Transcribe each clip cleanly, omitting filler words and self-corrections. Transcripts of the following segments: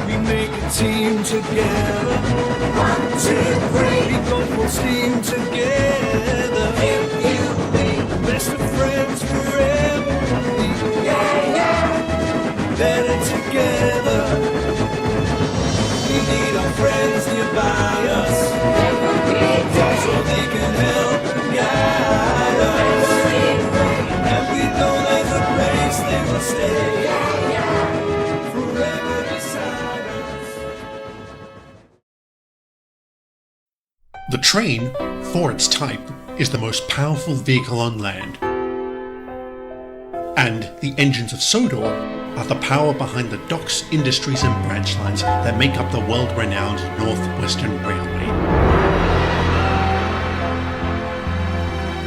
We make a team together. 1, 2, 3. We go full steam together. Best of friends forever. Yeah, yeah. Better together. We need our friends nearby us, so they can help and guide us. And we know there's a place they will stay forever beside us. The train, for its type, is the most powerful vehicle on land. And the engines of Sodor are the power behind the docks, industries and branch lines that make up the world-renowned North-Western Railway.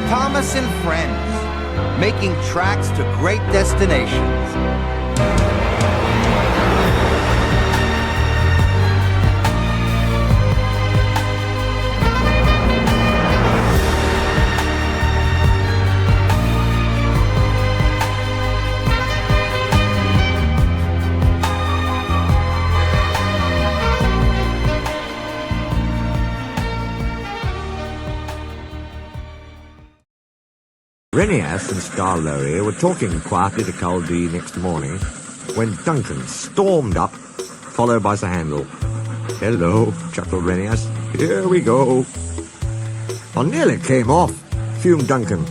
Thomas and friends, making tracks to great destinations. Renias and Scarlowy were talking quietly to Culdee next morning when Duncan stormed up, followed by Sir Handel. "Hello," chuckled Renias. "Here we go." "I nearly came off," fumed Duncan.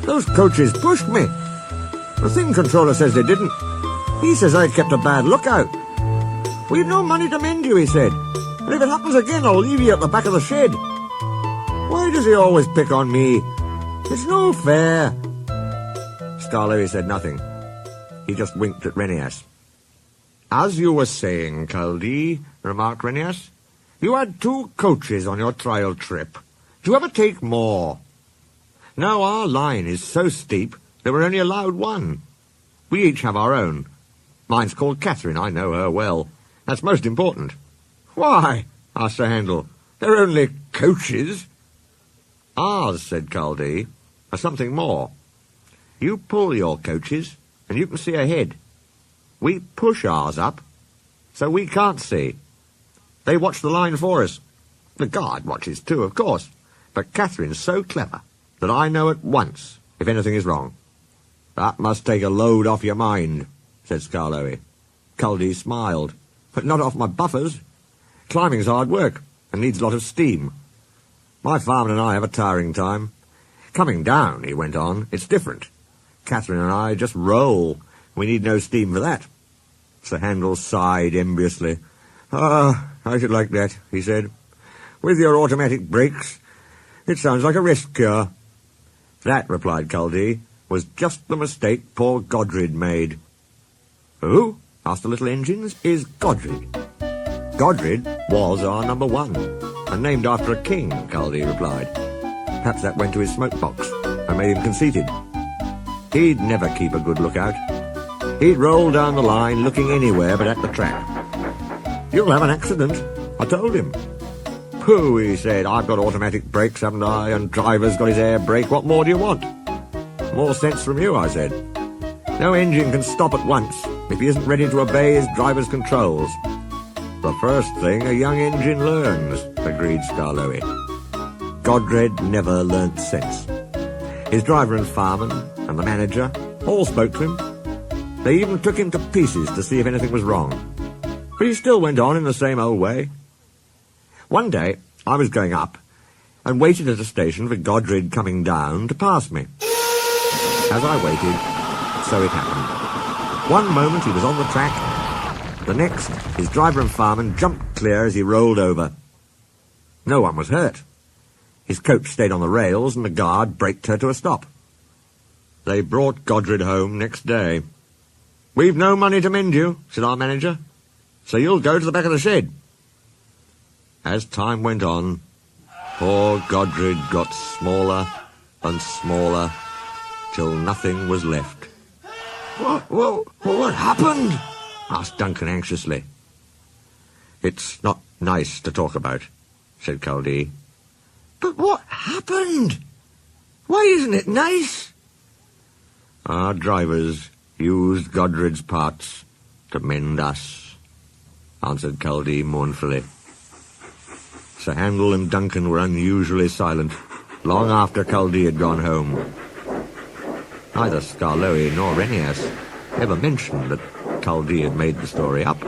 "Those coaches pushed me. The thing controller says they didn't. He says I kept a bad lookout. "We've no money to mend you," he said. "And if it happens again, I'll leave you at the back of the shed." "Why does he always pick on me? It's no fair." Scarlowy said nothing. He just winked at Renias. "As you were saying, Culdee," remarked Renias, "you had 2 coaches on your trial trip. Do you ever take more? Now our line is so steep that we're only allowed 1. We each have our own. Mine's called Catherine. I know her well. That's most important." "Why?" asked Sir Handel. "They're only coaches." "Ours," said Culdee, "are something more. You pull your coaches, and you can see ahead. We push ours up, so we can't see. They watch the line for us. The guard watches too, of course, but Catherine's so clever that I know at once if anything is wrong." "That must take a load off your mind," said Scarlowy. Culdee smiled. "But not off my buffers. Climbing's hard work, and needs a lot of steam. My farmer and I have a tiring time. Coming down," he went on, "it's different. Catherine and I just roll. We need no steam for that." Sir Handel sighed enviously. "Ah, I should like that," he said. "With your automatic brakes, it sounds like a rest cure." "That," replied Culdee, "was just the mistake poor Godred made." "Who?" asked the little engines. "Is Godred?" "Godred was our number 1, and named after a king," Culdee replied. Perhaps that went to his smoke box and made him conceited. He'd never keep a good lookout. He'd roll down the line looking anywhere but at the track. "You'll have an accident," I told him. "Pooh," he said, "I've got automatic brakes, haven't I? And driver's got his air brake. What more do you want?" "More sense from you," I said. "No engine can stop at once if he isn't ready to obey his driver's controls." "The first thing a young engine learns," agreed Scarlowy. Godred never learnt sense. His driver and fireman and the manager all spoke to him. They even took him to pieces to see if anything was wrong. But he still went on in the same old way. One day I was going up and waited at a station for Godred coming down to pass me. As I waited, so it happened. One moment he was on the track. The next, his driver and fireman jumped clear as he rolled over. No one was hurt. His coach stayed on the rails, and the guard braked her to a stop. They brought Godred home next day. "We've no money to mend you," said our manager, "so you'll go to the back of the shed." As time went on, poor Godred got smaller and smaller, till nothing was left. What happened?" asked Duncan anxiously. "It's not nice to talk about," said Culdee. "But what happened? Why isn't it nice?" "Our drivers used Godred's parts To mend us, answered Culdee mournfully. Sir Handel and Duncan were unusually silent, long after Culdee had gone home. Neither Skarloey nor Renias ever mentioned that Culdee had made the story up.